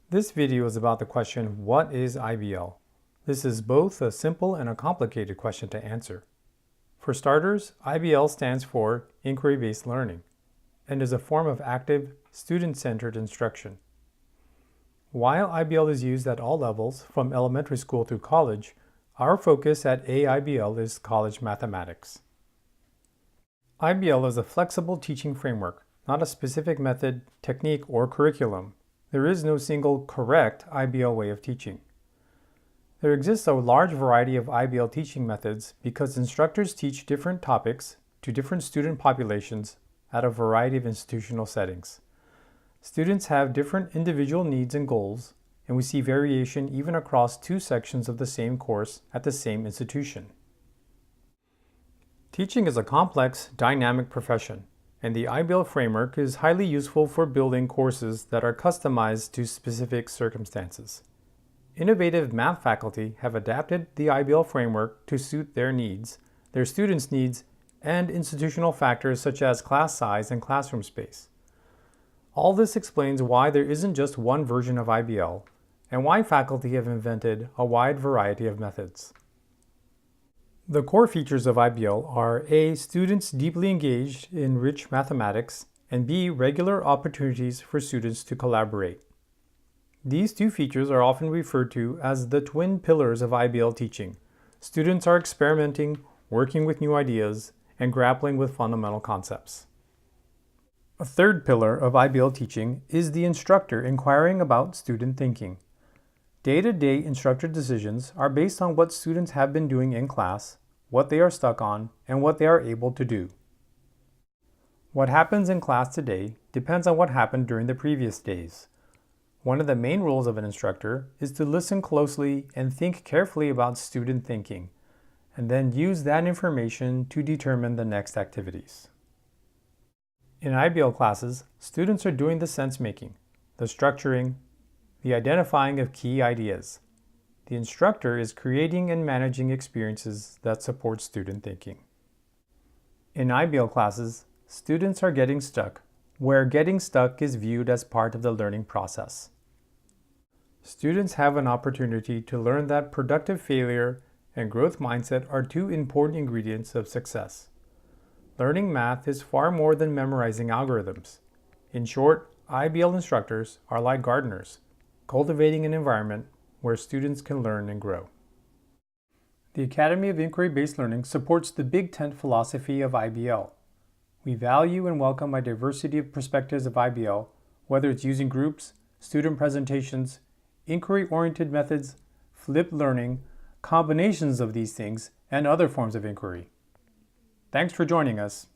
This video is about the question, what is IBL? This is both a simple and a complicated question to answer. For starters, IBL stands for Inquiry-Based Learning and is a form of active, student-centered instruction. While IBL is used at all levels, from elementary school through college, our focus at AIBL is college mathematics. IBL is a flexible teaching framework, not a specific method, technique, or curriculum. There is no single correct IBL way of teaching. There exists a large variety of IBL teaching methods because instructors teach different topics to different student populations at a variety of institutional settings. Students have different individual needs and goals, and we see variation even across two sections of the same course at the same institution. Teaching is a complex, dynamic profession, and the IBL framework is highly useful for building courses that are customized to specific circumstances. Innovative math faculty have adapted the IBL framework to suit their needs, their students' needs, and institutional factors such as class size and classroom space. All this explains why there isn't just one version of IBL, and why faculty have invented a wide variety of methods. The core features of IBL are A. Students deeply engaged in rich mathematics, and B. Regular opportunities for students to collaborate. These two features are often referred to as the twin pillars of IBL teaching. Students are experimenting, working with new ideas, and grappling with fundamental concepts. A third pillar of IBL teaching is the instructor inquiring about student thinking. Day-to-day instructor decisions are based on what students have been doing in class, what they are stuck on, and what they are able to do. What happens in class today depends on what happened during the previous days. One of the main roles of an instructor is to listen closely and think carefully about student thinking, and then use that information to determine the next activities. In IBL classes, students are doing the sense-making, the structuring, the identifying of key ideas. The instructor is creating and managing experiences that support student thinking. In IBL classes, students are getting stuck, where getting stuck is viewed as part of the learning process. Students have an opportunity to learn that productive failure and growth mindset are two important ingredients of success. Learning math is far more than memorizing algorithms. In short, IBL instructors are like gardeners, cultivating an environment where students can learn and grow. The Academy of Inquiry-Based Learning supports the Big Tent philosophy of IBL. We value and welcome a diversity of perspectives of IBL, whether it's using groups, student presentations, inquiry-oriented methods, flipped learning, combinations of these things, and other forms of inquiry. Thanks for joining us.